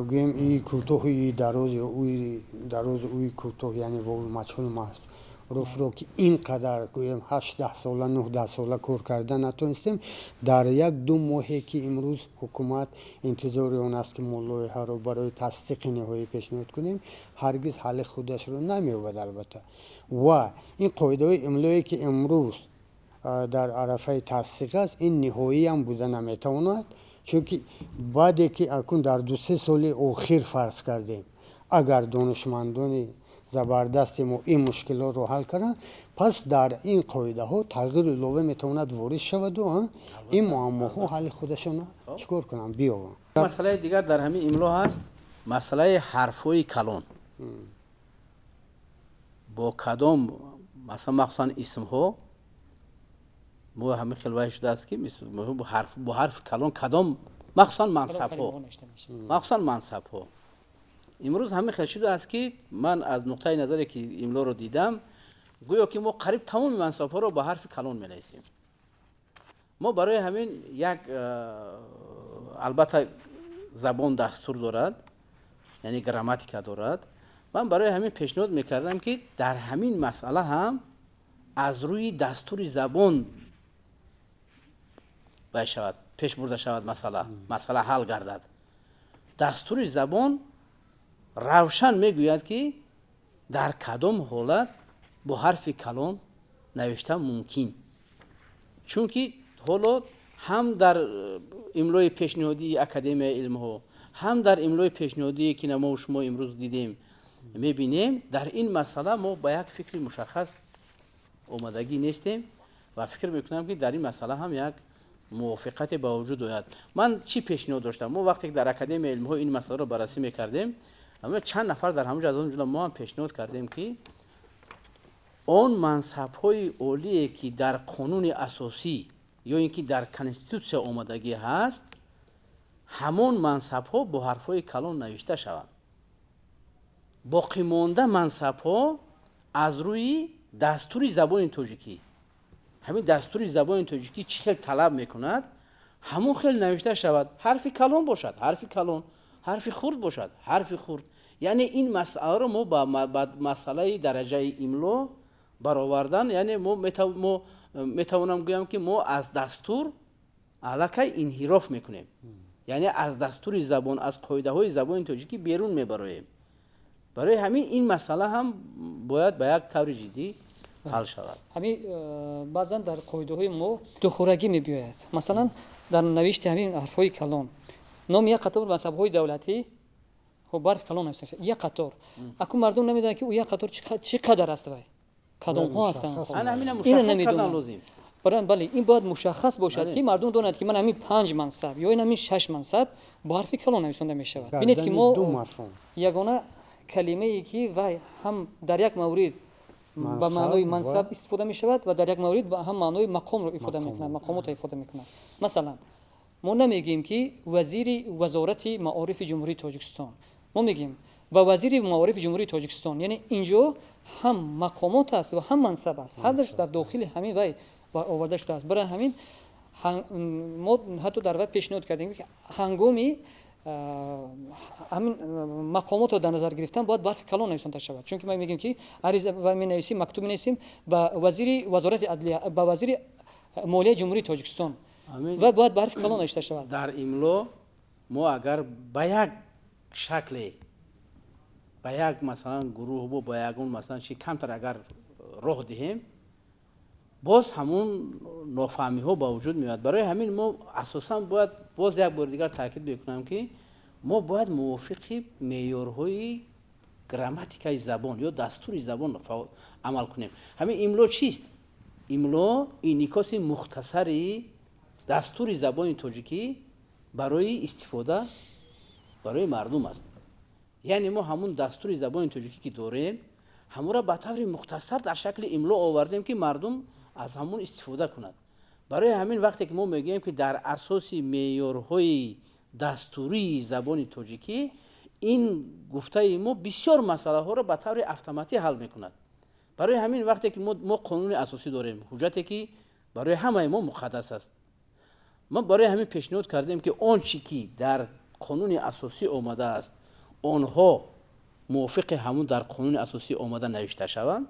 гӯем и кӯтоҳу и дароз ё уи дароз уи кӯтоҳ, яъне вови маҷҳул маъруфро ки ин қадар гӯем 8-10 сола 9-10 сола кор карда натонистем, дар 1-2 моҳе ки имрӯз ҳукумат интизори он аст ки мо лоиҳаро барои тасдиқи ниҳоӣ пешниҳод кунем, ҳаргиз ҳалли худашро намеёбад. албатта ва ин қоидаҳои имлое ки имрӯз дар арафаи тасдиқ аст, ин ниҳоиам буда наметавонад, чунки баъде ки акун дар 2-3 соли охир фарз кардем, агар донишмандони забардасти мо ин мушкилотро ҳал карданд, пас дар ин қоидаҳо тағйири илова метавонад ворид шаваду ин муаммоҳо ҳалли худашона чӣ кор кунанд биёбанд. масъалаи дигар дар ҳамин имло ҳаст, масъалаи ҳарфҳои калон. бо кадом масалан махсусан исмҳо мо ҳамин хел вай шудааст ки бо ҳарфи калон кадом махсусан мансабҳо имрӯз ҳамин хел шудааст ки ман аз нуқтаи назаре ки имлоро дидам, гӯё ки мо қариб тамоми мансабҳоро ба ҳарфи калон менависем. мо барои ҳамин як албатта забон дастур дорад, яъне грамматика дорад. ман барои ҳамин пешниҳод мекардам ки дар ҳамин масъала ҳам аз рӯи дастури забон бай шавад, пеш бурда шавад, масъала ҳал гардад. дастури забон равшан мегӯяд ки дар кадом ҳолат бо ҳарфи калон навиштан мумкин. чунки ҳоло ҳам дар имлои пешниҳодии академияи илмҳо, ҳам дар имлои пешниҳодие ки мо шумо имрӯз дидем мебинем, дар ин масъала мо ба як фикри мушаххас омадагӣ нестем ва фикр мекунам ки дар ин масъала ҳам як мувофиқате ба вуҷуд ояд. ман чӣ пешниҳод доштам? мо вақте ки дар академияи илмҳо ин масъаларо баррасӣ мекардем, чанд нафар дар ҳамаҷо аз он ҷумла мо ҳам пешниҳод кардем ки он мансабҳои олие ки дар қонуни асосӣ ё ин ки дар конститутсия омадагӣ ҳаст, ҳамон мансабҳо бо ҳарфҳои калон навишта шаванд. боқимонда мансабҳо аз рӯи дастури забони тоҷикӣ, ҳамин дастури забони тоҷикӣ чӣ хел талаб мекунад, ҳамон хел навишта шавад. ҳарфи калон бошад, ҳарфи калон, ҳарфи хурд бошад, ҳарфи хурд. яъне ин масъаларо мо ба масъалаи дараҷаи имло баровардан, яъне мо метавонам гӯям ки мо аз дастур аллакай инҳироф мекунем, яъне аз дастури забон, аз қоидаҳои забони тоҷикӣ берун мебароем. барои ҳамин ин масъала ҳам бояд ба як таври ҷиддӣ ҳал шавад. ҳамин баъзан дар қоидаҳои мо духӯрагӣ мебиёяд. масалан дар навишти ҳамин ҳарфҳои калон номи як қатор мансабҳои давлатӣ барфи калон навишта шуд, як қатор. акун мардум намедонад ки ӯ як қатор чӣ қадар аст, вай кадомҳо ҳастанд. бале ин бояд мушаххас бошад ки мардум донад ки ман ҳамин 5 мансаб ё ин ҳамин 6 мансаб бо ҳарфи калон нависонда мешавад. бинед ки мо ягона калимае ки вай ҳам дар як маврид ба маънои мансаб истифода мешавад ва дар як маврид ба ҳам маънои мақомро ифода мекунад, мақомотро ифода мекунад. масалан мо намегӯем ки вазири вазорати маорифи ҷумҳурии тоҷикистон, мо мегӯем ва вазири маорифи ҷумҳурии тоҷикистон, яъне инҷо ҳам мақомот аст ва ҳам мансаб аст, ҳардаш дар дохили ҳамин вай оварда шудааст. барои ҳамин мо ҳатто дар вай пешниҳод кардем ки ҳангоми ҳамин мақомотро дар назар гирифтан бояд барфи калон нависонда шавад. Чунки ма мегӯем ки ариза менависим, мактуб менависим ба вазорати адлия, ба вазири молияи ҷумҳурии Тоҷикистон ва бояд барфи калон навишта шавад. дар имло мо агар ба як шакле ба як масалан гурӯҳ ба ягон масалан чи камтар агар роҳ диҳем, боз ҳамун нофаҳмиҳо ба вуҷуд меояд. Барои ҳамин мо асосан бояд боз як бори дигар таъкид мекунам ки мо бояд мувофиқи меъёрҳои грамматикаи забон ё дастури забон амал кунем. Ҳамин имло чист? Имло инъикоси мухтасари дастури забони тоҷикӣ барои истифода барои мардум аст. яъне мо ҳамун дастури забони тоҷикӣ ки дорем, ҳамонро ба таври мухтасар дар шакли имло овардем ки мардум аз ҳамун истифода кунад. барои ҳамин вақте ки мо мегӯем ки дар асоси меъёрҳои дастурии забони тоҷикӣ, ин гуфтаи мо бисёр масъалаҳоро ба таври автоматӣ ҳал мекунад. барои ҳамин вақте ки мо қонуни асосӣ дорем, ҳуҷҷате ки барои ҳамаи мо муқаддас аст, мо барои ҳамин пешниҳод кардем ки он чи ки дар қонуни асосӣ омадааст, онҳо мувофиқи ҳамун дар қонуни асосӣ омада навишта шаванд,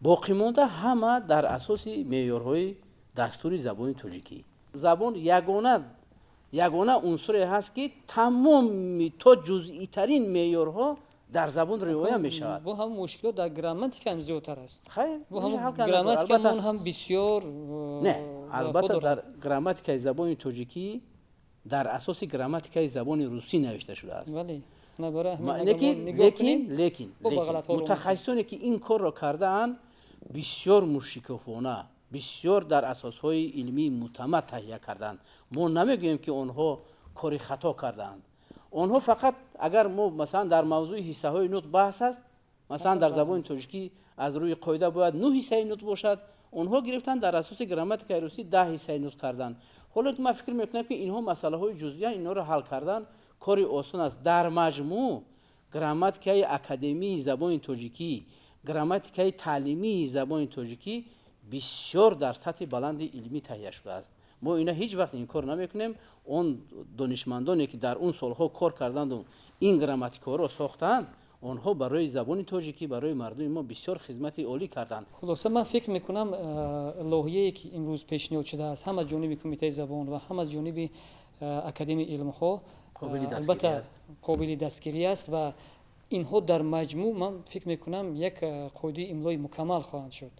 боқӣ монда ҳама дар асоси меъёрҳои дастури забони тоҷикӣ. забон ягона унсуре ҳаст ки тамоми то ҷузъитарин меъёрҳо дар забон риоя мешавад. бо ҳам мушкилот дар грамматика ҳам зиёдтар аст. хайр, бо ҳам грамматикамон ҳам бисёр не, албатта дар грамматикаи забони тоҷикӣ дар асоси грамматикаи забони русӣ навишта шудааст. лекин мутахассисоне ки ин корро кардаанд бисёр мушрикофона, бисёр дар асосҳои илмии муътамад таҳия кардаанд. мо намегӯем ки онҳо кори хато кардаанд. онҳо фақат агар мо масалан дар мавзӯи ҳиссаҳои нутқ баҳс аст, масалан дар забони тоҷикӣ аз рӯи қоида бояд 9 ҳиссаи нутқ бошад, онҳо гирифтанд дар асоси грамматикаи русӣ 10 ҳиссаи нутқ карданд. ҳоло ки ман фикр мекунам ки инҳо масъалаҳои ҷузъиян, инҳоро ҳал кардан кори осон аст. дар маҷмӯъ грамматикаи академии забони тоҷикӣ, грамматикаи таълимии забони тоҷикӣ бисёр дар сатҳи баланди илмӣ таҳия шудааст. мо ина ҳеҷ вақт инкор намекунем. он донишмандоне ки дар он солҳо кор карданду ин грамматикаҳоро сохтанд, онҳо барои забони тоҷикӣ, барои мардуми мо бисёр хизмати олӣ карданд. хулоса ман фикр мекунам лоҳияе ки имрӯз пешниҳод шудааст, ҳам аз ҷониби кумитаи забон ва ҳам аз ҷониби академияи илмҳо албатта қобили дастгирӣ аст ва инҳо дар маҷмӯъ ман фикр мекунам як қоидаи имлои мукаммал хоҳанд шуд,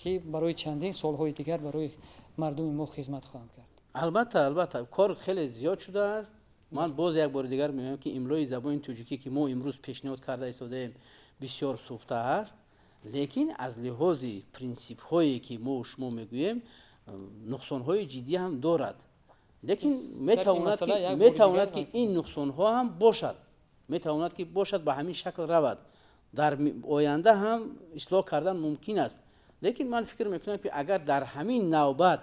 ки барои чандин солҳои дигар барои мардуми мо хизмат хоҳанд кард. албатта кор хеле зиёд шудааст. ман боз як бори дигар мегӯям ки имлои забони тоҷикӣ ки мо имрӯз пешниҳод карда истодаем бисёр суфта аст, лекин аз лиҳози принсипҳое ки мо шумо мегӯем нуқсонҳои ҷиддӣ ҳам дорад. лекин метавонад ки ин нуқсонҳо ҳам бошад, метавонад ки бошад, ба ҳамин шакл равад, дар оянда ҳам ислоҳ кардан мумкин аст. лекин ман фикр мекунам ки агар дар ҳамин навбат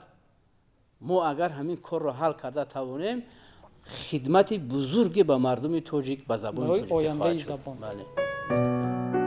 мо агар ҳамин корро ҳал карда тавонем, хидмати бузурге ба мардуми тоҷик ба забони тоҷикӣ хоҳад шуд.